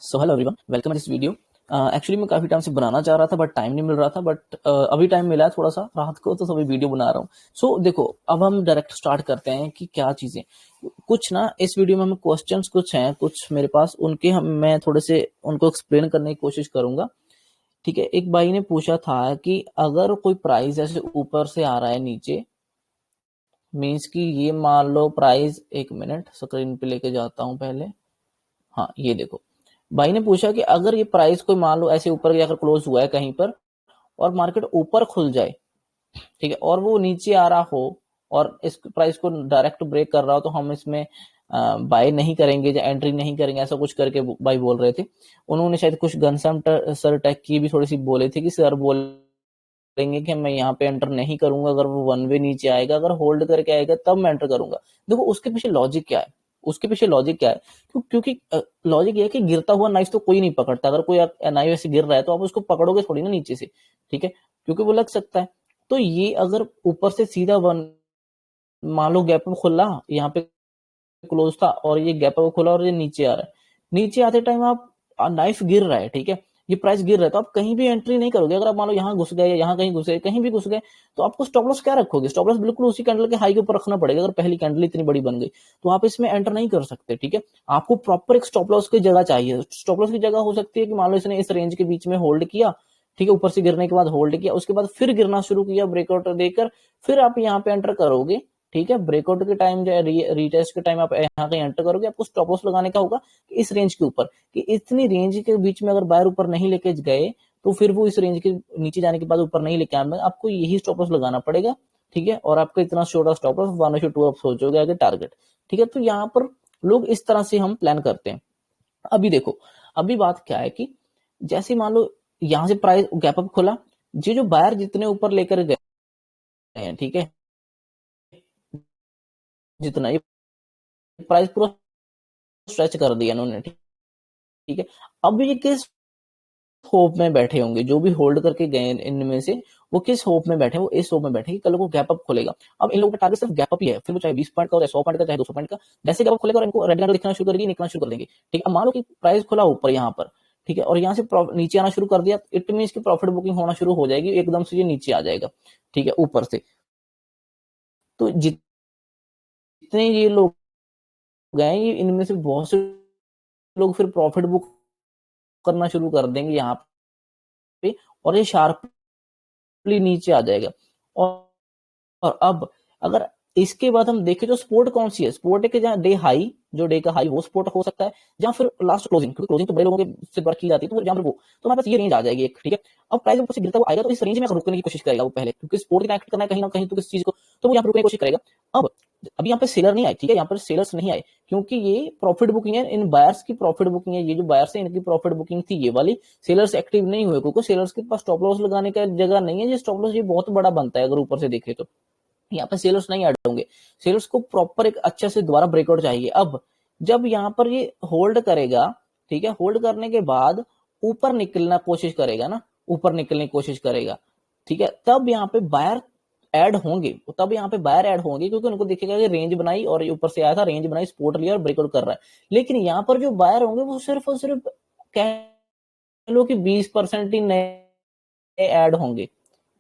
So hello everyone, welcome this video. Actually मैं काफी time से बनाना चाह रहा था बट टाइम नहीं मिल रहा था, बट अभी टाइम मिला है थोड़ा सा रात को, तो सभी वीडियो बना रहा हूँ। सो देखो, अब हम डायरेक्ट स्टार्ट करते हैं कि क्या चीजें कुछ ना इस वीडियो में हमें क्वेश्चंस कुछ हैं, कुछ मेरे पास उनके हम मैं थोड़े से उनको एक्सप्लेन करने की कोशिश करूंगा। ठीक है। एक भाई ने पूछा था कि अगर कोई प्राइस ऐसे ऊपर से आ रहा है नीचे, मीन्स कि ये मान लो प्राइस, एक मिनट स्क्रीन पे लेके जाता हूँ पहले। हाँ, ये देखो, भाई ने पूछा कि अगर ये प्राइस कोई मान लो ऐसे ऊपर जाकर क्लोज हुआ है कहीं पर और मार्केट ऊपर खुल जाए, ठीक है, और वो नीचे आ रहा हो और इस प्राइस को डायरेक्ट ब्रेक कर रहा हो, तो हम इसमें बाय नहीं करेंगे या एंट्री नहीं करेंगे, ऐसा कुछ करके भाई बोल रहे थे। उन्होंने शायद कुछ गनसम सर टैक की भी थोड़ी सी बोले थे कि सर बोलेंगे कि मैं यहाँ पे एंटर नहीं करूंगा अगर वो वन वे नीचे आएगा, अगर होल्ड करके आएगा तब मैं एंटर करूंगा। देखो उसके पीछे लॉजिक क्या है, उसके पीछे लॉजिक क्या है, क्योंकि लॉजिक ये है कि गिरता हुआ नाइफ तो कोई नहीं पकड़ता। अगर कोई नाइफ ऐसे गिर रहा है तो आप उसको पकड़ोगे थोड़ी ना नीचे से, ठीक है, क्योंकि वो लग सकता है। तो ये अगर ऊपर से सीधा वन, मान लो गैप अप खुला, यहाँ पे क्लोज था और ये गैप अप खुला और ये नीचे आ रहा है, नीचे आते टाइम आप नाइफ गिर रहा है, ठीक है, ये प्राइस गिर रहा है, तो आप कहीं भी एंट्री नहीं करोगे। अगर आप मान लो यहाँ घुस गए या यहाँ कहीं घुस गए, कहीं भी घुस गए, तो आपको स्टॉप लॉस क्या रखोगे? स्टॉप लॉस बिल्कुल उसी कैंडल के हाई के ऊपर रखना पड़ेगा। अगर पहली कैंडल इतनी बड़ी बन गई तो आप इसमें एंटर नहीं कर सकते, ठीक है। आपको प्रॉपर एक स्टॉप लॉस की जगह चाहिए। स्टॉप लॉस की जगह हो सकती है कि मान लो इसने इस रेंज के बीच में होल्ड किया, ठीक है, ऊपर से गिरने के बाद होल्ड किया, उसके बाद फिर गिरना शुरू किया ब्रेकआउट देकर, फिर आप यहाँ पे एंटर करोगे, ठीक है। ब्रेकआउट के टाइम जो रीटेस्ट के टाइम आप यहाँ कहीं एंटर करोगे, आपको स्टॉप लॉस लगाने का होगा इस रेंज के ऊपर, कि इतनी रेंज के बीच में अगर बायर ऊपर नहीं लेके गए तो फिर वो इस रेंज के नीचे जाने के बाद ऊपर नहीं लेके आए, आपको यही स्टॉप लॉस लगाना पड़ेगा, ठीक है। और आपका इतना छोटा स्टॉप लॉस 1/2 आप सोचोगे आगे टारगेट, ठीक है। तो यहाँ पर लोग इस तरह से हम प्लान करते हैं। अभी देखो, अभी बात क्या है कि जैसे मान लो यहां से प्राइस गैप अप खुला, ये जो बायर जितने ऊपर लेकर गए हैं, ठीक है, जितना ये प्राइस पूरा स्ट्रेच कर दिया इन्होंने, ठीक है। अब ये किस होप में बैठे होंगे, जो भी होल्ड करके गए इनमें से, वो किस होप में बैठे, वो इस होप में बैठे कि कल को गैप अप खुलेगा। अब इन लोगों का टारगेट सिर्फ गैप अप ही है, फिर वो चाहे 20 पॉइंट का हो, चाहे 100 पॉइंट का, चाहे 200 पॉइंट का, जैसे गैप अप खुलेगा और इनको रेड कैंडल दिखना शुरू करेगी, निकलना शुरू कर देंगे, ठीक है। अब मान लो कि प्राइस खुला ऊपर यहाँ पर, ठीक है, और यहाँ से नीचे आना शुरू कर दिया, इट मीन की प्रॉफिट बुकिंग होना शुरू हो जाएगी, एकदम से ये नीचे आ जाएगा, ठीक है, ऊपर से। तो जितने ये लोग गए, ये इनमें से बहुत से लोग फिर प्रॉफिट बुक करना शुरू कर देंगे यहाँ पे, और ये शार्पली नीचे आ जाएगा। और अब अगर इसके बाद हम देखें तो स्पोर्ट कौन सी है, स्पोर्ट है कि जहाँ डे हाई, जो डे का हाई वो स्पोर्ट हो सकता है, जहाँ फिर लास्ट क्लोजिंग, क्योंकि क्लोजिंग तो बड़े लोगों के से वर्क की जाती है, तो जहाँ पर वो, तो हमारे पास ये रेंज आ जाएगी एक, ठीक है। अब प्राइस ऊपर से गिरता हुआ आएगा तो इस रेंज में रुकने की कोशिश करेगा वो पहले, क्योंकि स्पोर्ट की एक्ट करना है कहीं ना कहीं तो किस चीज को, तो वो यहाँ पर रुकने की कोशिश करेगा। अब अभी यहाँ पे सेलर नहीं आए, ठीक है, यहाँ पर सेलर्स नहीं आए, क्योंकि ये प्रॉफिट बुकिंग है, इन बायर्स की प्रॉफिट बुकिंग है, ये जो बायर्स है इनकी प्रॉफिट बुकिंग थी ये वाली। सेलर्स एक्टिव नहीं हुए क्योंकि सेलर्स के पास स्टॉप लॉस लगाने का जगह नहीं है, ये स्टॉप लॉस ये बहुत बड़ा बनता है अगर ऊपर से देखे तो। यहाँ पे सेलर्स नहीं ऐड होंगे, सेलर्स को प्रॉपर एक अच्छे से दोबारा ब्रेकआउट चाहिए। अब जब यहाँ पर ये होल्ड करेगा, ठीक है, होल्ड करने के बाद ऊपर निकलना कोशिश करेगा ना, ऊपर निकलने की कोशिश करेगा, ठीक है, तब यहाँ पे बायर ऐड होंगे, तब यहाँ पे बायर ऐड होंगे, क्योंकि उनको दिखेगा कि रेंज बनाई और ऊपर से आया था, रेंज बनाई, सपोर्ट लिया और ब्रेकआउट कर रहा है। लेकिन यहाँ पर जो बायर होंगे वो सिर्फ और सिर्फ कह लो कि 20% ही नए ऐड होंगे,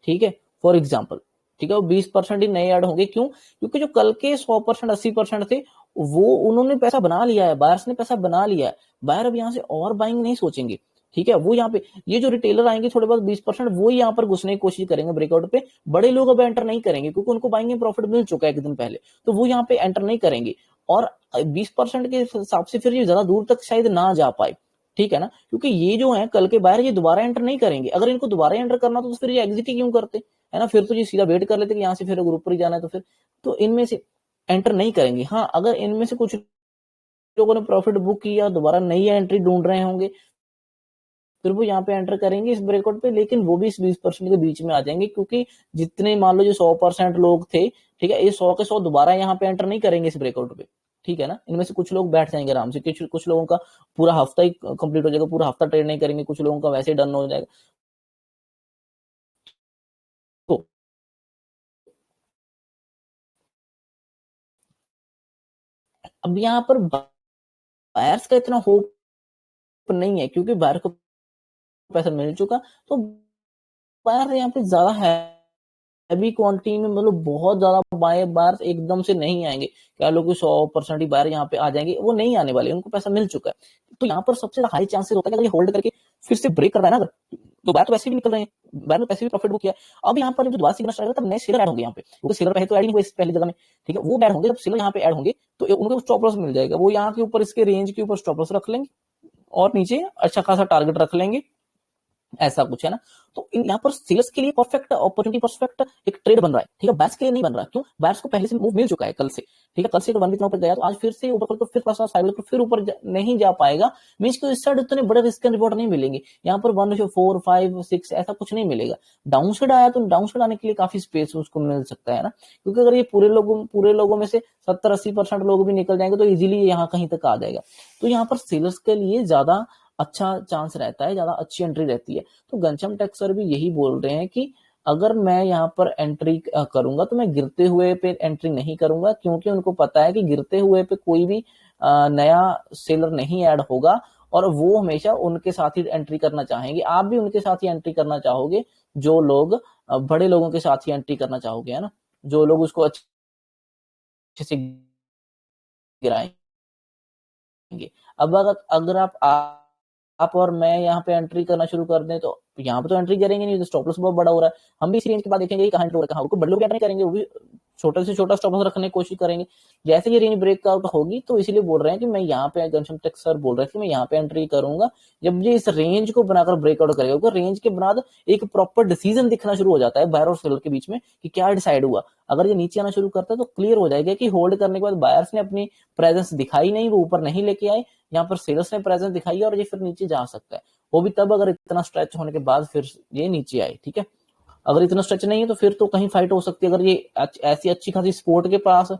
ठीक है, फॉर एग्जाम्पल, ठीक है, वो 20% ही नए ऐड होंगे। क्यों? क्योंकि जो कल के 100% 80% थे, वो उन्होंने पैसा बना लिया है, बायर्स ने पैसा बना लिया है। बायर अब यहाँ से और बाइंग नहीं सोचेंगे, ठीक है। वो यहाँ पे ये जो रिटेलर आएंगे थोड़े बहुत 20%, वो यहाँ पर घुसने की कोशिश करेंगे ब्रेकआउट पे। बड़े लोग अब एंटर नहीं करेंगे क्योंकि उनको बाइंग में प्रॉफिट मिल चुका है एक दिन पहले, तो वो यहाँ पे एंटर नहीं करेंगे। और 20% के हिसाब से फिर ये ज्यादा दूर तक शायद ना जा पाए, ठीक है ना, क्योंकि ये जो है कल के बायर ये दोबारा एंटर नहीं करेंगे। अगर इनको दोबारा एंटर करना तो फिर ये एग्जिट ही क्यों करते, है ना, फिर तो ये सीधा वेट कर लेते कि यहाँ से फिर ग्रुप पर ही जाना है, तो फिर तो इनमें से एंटर नहीं करेंगे। हाँ, अगर इनमें से कुछ लोगों ने प्रॉफिट बुक किया, दोबारा नई एंट्री ढूंढ रहे होंगे, फिर वो यहाँ पे एंटर करेंगे इस ब्रेकआउट पे, लेकिन वो भी इस 20% के बीच में आ जाएंगे, क्योंकि जितने मान लो जो 100% लोग थे, ठीक है, ये 100 के 100 दोबारा यहाँ पे एंटर नहीं करेंगे इस ब्रेकआउट पे, ठीक है ना। इनमें से कुछ लोग बैठ जाएंगे आराम से, कुछ लोगों का पूरा हफ्ता ही कंप्लीट हो जाएगा, पूरा हफ्ता ट्रेड नहीं करेंगे, कुछ लोगों का वैसे ही डन हो जाएगा। तो अब यहाँ पर बायर्स का इतना होप नहीं है, क्योंकि बायर को पैसा मिल चुका, तो बायर यहाँ पे ज्यादा हैवी क्वांटिटी में, मतलब बहुत ज्यादा बायर एकदम से नहीं आएंगे। क्या लोग 100% ही बायर यहाँ पे आ जाएंगे, वो नहीं आने वाले, उनको पैसा मिल चुका है। तो यहाँ पर सबसे हाई चांसेस होता है कि अगर ये होल्ड करके फिर से ब्रेक कर रहा है ना, अगर तो बायर तो वैसे भी निकल रहे हैं, बायर ने पैसे भी प्रॉफिट बुक किया। अब यहाँ पर जब दोबारा सिग्नल स्ट्राइक होगा तब नए सेलर ऐड होंगे यहाँ पे, क्योंकि सेलर पहले तो ऐड नहीं हुए इस पहली जगह में, ठीक है, वो ऐड होंगे। जब सेलर यहाँ पे ऐड होंगे तो उनको स्टॉप लॉस मिल जाएगा, वो यहाँ के ऊपर इसके रेंज के ऊपर स्टॉप लॉस रख लेंगे और नीचे अच्छा खासा टारगेट रख लेंगे, ऐसा कुछ है ना। तो यहाँ पर सेल्स के लिए परफेक्ट अपॉर्चुनिटी, परफेक्ट एक ट्रेड बन रहा है, ठीक है। बैट्स के लिए नहीं बन रहा, क्यों? बैट्स को पहले से मूव मिल चुका है कल से, ठीक है। कल से तो 1 वीक ऊपर गया, तो आज फिर से ऊपर, तो फिर थोड़ा सा साइड पर फिर ऊपर नहीं जा पाएगा। मींस को इस साइड उतने बड़े रिस्क एंड रिवॉर्ड नहीं मिलेंगे यहाँ पर, 1:4, 5, 6 ऐसा कुछ नहीं मिलेगा। डाउन साइड आया तो डाउन साइड आने के लिए काफी स्पेस उसको मिल सकता है ना, क्योंकि अगर ये पूरे लोगों में से 70-80% लोग भी निकल जाएंगे तो इजीली यहाँ कहीं तक आ जाएगा। तो यहाँ पर सेलर्स के लिए ज्यादा अच्छा चांस रहता है, ज्यादा अच्छी एंट्री रहती है। तो घनश्याम टेक सर भी यही बोल रहे हैं कि अगर मैं यहाँ पर एंट्री करूंगा तो मैं गिरते हुए पे एंट्री नहीं करूंगा, क्योंकि उनको पता है कि गिरते हुए पे कोई भी नया सेलर नहीं ऐड होगा, और वो हमेशा उनके साथ ही एंट्री करना चाहेंगे। आप भी उनके साथ ही एंट्री करना चाहोगे, जो लोग बड़े लोगों के साथ ही एंट्री करना चाहोगे, है ना, जो लोग उसको अच्छे से गिराएंगे। अब अगर आप और मैं यहाँ पे एंट्री करना शुरू कर दें तो यहाँ पे तो एंट्री करेंगे नहीं, तो स्टॉप लॉस बहुत बड़ा हो रहा है। हम भी इस रेंज के बाद देखेंगे कहाँ एंट्री हो रहा है, बड़े लोग एंट्री करेंगे, वो भी छोटे से छोटा स्टॉप लॉस रखने की कोशिश करेंगे। जैसे ये रेंज ब्रेकआउट होगी तो इसीलिए बोल रहे हैं कि मैं यहाँ पे, घनश्याम टेक सर बोल रहे हैं कि मैं यहाँ पे एंट्री करूंगा जब ये इस रेंज को बनाकर ब्रेकआउट करेगा, क्योंकि रेंज के बाद एक प्रॉपर डिसीजन दिखना शुरू हो जाता है बायर और सेलर के बीच में कि क्या डिसाइड हुआ। अगर ये नीचे आना शुरू करता है तो क्लियर हो जाएगा कि होल्ड करने के बाद बायर्स ने अपनी प्रेजेंस दिखाई नहीं, वो ऊपर नहीं लेके आए, यहाँ पर सेलर्स ने प्रेजेंस दिखाई है और ये फिर नीचे जा सकता है। वो भी तब अगर इतना स्ट्रेच होने के बाद फिर ये नीचे आए, ठीक है। अगर इतना स्ट्रेच नहीं है तो फिर तो कहीं फाइट हो सकती है। अगर ये ऐसी अच्छी खासी सपोर्ट के पास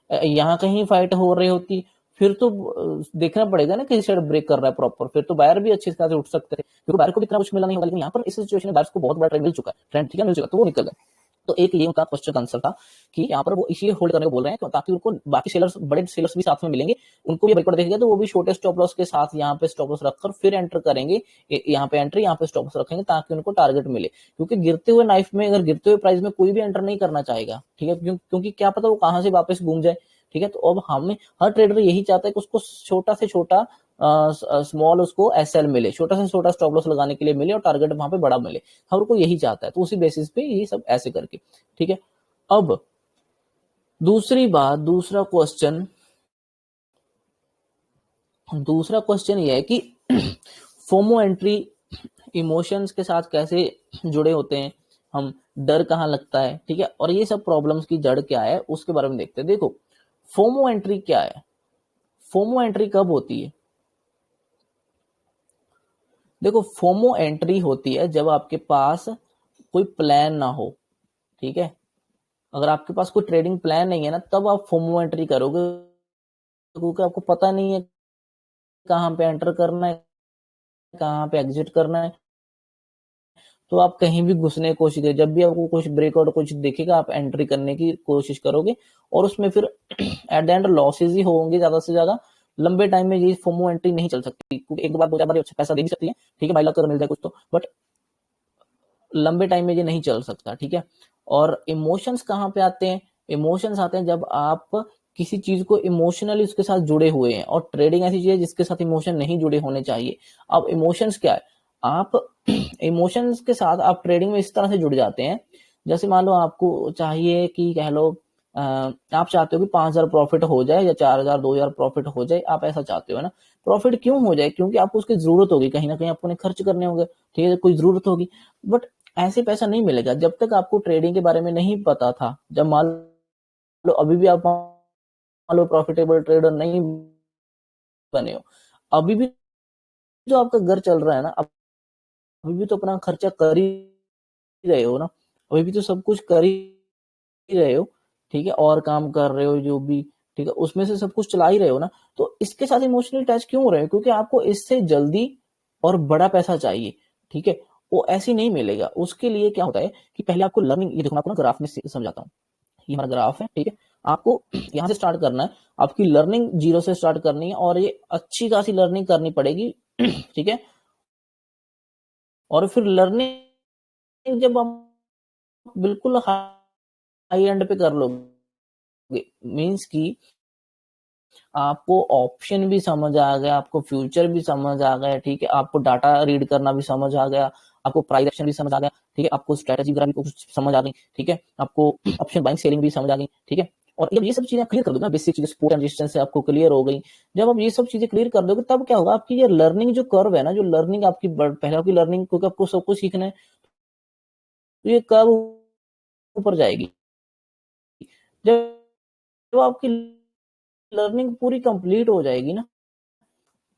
यहाँ कहीं फाइट हो रही होती, फिर तो देखना पड़ेगा ना किसी साइड ब्रेक कर रहा है प्रॉपर, फिर तो बायर भी अच्छी तरह से उठ सकते थे, क्योंकि बायर को भी इतना कुछ मिला नहीं होगा। लेकिन यहाँ पर इस सिचुएशन में बायर को बहुत बड़ा ट्रेंड मिल चुका है, ट्रेंड, ठीक है, मिल चुका, तो वो निकल गए। तो एक ये उनका क्वेश्चन आंसर था कि यहाँ पर वो इसलिए होल्ड करने को बोल रहे हैं ताकि उनको बाकी सेलर्स, बड़े सेलर्स भी साथ में मिलेंगे, उनको भी ब्रेकआउट देखेगा तो वो भी छोटे स्टॉप लॉस के साथ यहाँ पे स्टॉप लॉस रखकर फिर एंटर करेंगे, यहाँ पे एंट्री, यहाँ पे स्टॉप लॉस रखेंगे ताकि उनको टारगेट मिले। क्योंकि गिरते हुए नाइफ में, अगर गिरते हुए प्राइस में कोई भी एंटर नहीं करना चाहेगा, ठीक है, क्योंकि क्या पता वो कहाँ से वापस घूम जाए, ठीक है। तो अब हमें, हर ट्रेडर यही चाहता है कि उसको छोटा से छोटा स्मॉल उसको एसएल मिले, छोटा से छोटा स्टॉप लॉस लगाने के लिए मिले और टारगेट वहां पे बड़ा मिले, हर को यही चाहता है। तो उसी बेसिस पे ये सब ऐसे करके, ठीक है। अब दूसरी बात, दूसरा क्वेश्चन ये है कि फोमो एंट्री इमोशंस के साथ कैसे जुड़े होते हैं हम, डर कहाँ लगता है, ठीक है, और ये सब प्रॉब्लम्स की जड़ क्या है उसके बारे में देखते हैं। देखो फोमो एंट्री क्या है, फोमो एंट्री कब होती है? देखो फोमो एंट्री होती है जब आपके पास कोई प्लान ना हो, ठीक है। अगर आपके पास कोई ट्रेडिंग प्लान नहीं है ना, तब आप फोमो एंट्री करोगे, क्योंकि आपको पता नहीं है कहाँ पे एंटर करना है, कहाँ पे एग्जिट करना है, तो आप कहीं भी घुसने की कोशिश करें। जब भी आपको कुछ ब्रेकआउट कुछ दिखेगा आप एंट्री करने की कोशिश करोगे, और उसमें फिर एट द एंड लॉसेज ही होंगे ज्यादा से ज्यादा। लंबे टाइम में ये फोमो एंट्री नहीं चल सकती, क्योंकि एक दो बार 2-4 बार अच्छा पैसा दे भी सकती है, ठीक है, बाई लक अगर मिल जाए कुछ तो, बट लंबे टाइम में ये नहीं चल सकता, ठीक है। और इमोशंस कहाँ पे आते हैं? इमोशंस आते हैं जब आप किसी चीज को इमोशनली उसके साथ जुड़े हुए हैं, और ट्रेडिंग ऐसी चीज है जिसके साथ इमोशन नहीं जुड़े होने चाहिए। अब इमोशंस क्या है? आप इमोशंस के साथ आप ट्रेडिंग में इस तरह से जुड़ जाते हैं, जैसे मान लो आपको चाहिए कि कह लो आप चाहते हो कि 5,000 प्रॉफिट हो जाए या 4,000 2,000 प्रॉफिट हो जाए, आप ऐसा चाहते हो ना। प्रॉफिट क्यों हो जाए? क्योंकि आपको उसकी जरूरत होगी, कहीं ना कहीं आपको खर्च करने होंगे, ठीक है, कोई जरूरत होगी। बट ऐसे पैसा नहीं मिलेगा जब तक आपको ट्रेडिंग के बारे में नहीं पता था। जब मान लो अभी भी आप मान लो प्रॉफिटेबल ट्रेडर नहीं बने हो, अभी भी जो आपका घर चल रहा है ना, अभी भी तो अपना खर्चा कर ही रहे हो ना, अभी भी तो सब कुछ कर ही रहे हो, ठीक है, और काम कर रहे हो जो भी, ठीक है, उसमें से सब कुछ चला ही रहे हो ना। तो इसके साथ इमोशनली अटैच क्यों हो रहे हो? क्योंकि आपको इससे जल्दी और बड़ा पैसा चाहिए, ठीक है, वो ऐसे नहीं मिलेगा। उसके लिए क्या होता है कि पहले आपको लर्निंग, ये देखो मैं आपको ना ग्राफ में समझाता हूँ। ये हमारा ग्राफ है, ठीक है, आपको यहाँ से स्टार्ट करना है, आपकी लर्निंग जीरो से स्टार्ट करनी है और ये अच्छी खासी लर्निंग करनी पड़ेगी। ठीक है, और फिर लर्निंग जब आप बिल्कुल हाई एंड पे कर लोगे, मीन्स की आपको ऑप्शन भी समझ आ गया, आपको फ्यूचर भी समझ आ गया, ठीक है, आपको डाटा रीड करना भी समझ आ गया, आपको प्राइस एक्शन भी समझ आ गया, ठीक है, आपको स्ट्रेटेजी वगैरह भी कुछ समझ आ गई, ठीक है, आपको ऑप्शन बाइंग सेलिंग भी समझ आ गई, ठीक है। और जब ये सब चीजें क्लियर कर दोगे ना, बेसिक चीजें सपोर्ट एंड रेजिस्टेंस से आपको क्लियर हो गई, जब आप ये सब चीजें क्लियर कर दोगे तब क्या होगा, आपकी ये लर्निंग जो कर्व है ना, जो लर्निंग आपकी पहले आपकी लर्निंग, क्योंकि आपको सब कुछ सीखना है, तो ये कर्व ऊपर जाएगी। जब जब आपकी लर्निंग पूरी कंप्लीट हो जाएगी ना,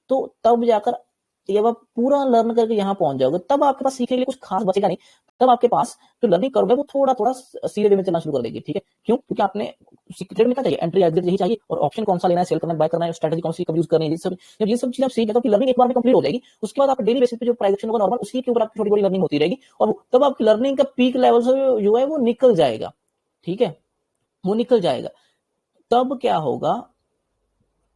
तो तब जाकर जब आप पूरा लर्न करके यहाँ पहुंच जाओगे, तब आपके पास सीखने के लिए कुछ खास बचेगा नहीं। तब आपके पास जो लर्निंग कर्व है वो थोड़ा थोड़ा सीधे वे में चलना शुरू कर देगी। ठीक है, क्यों? क्योंकि आपने ट्रेड में क्या चाहिए, एंट्री एग्जिट यही चाहिए, और ऑप्शन कौन सा लेना है, सेल करना है, बाय करना है, स्ट्रेटजी कौन सी कब यूज करनी है, ये सब जब ये सब चीजें आप सीख गए तो आपकी लर्निंग एक बार में कंप्लीट हो जाएगी। उसके बाद आपका डेली बेसिस पे जो प्राइस एक्शन होगा नॉर्मल, उसी के ऊपर आपकी छोटी बड़ी लर्निंग होती रहेगी, और तब आपकी लर्निंग का पीक लेवल से जो है वो निकल जाएगा। ठीक है, वो निकल जाएगा। तब क्या होगा,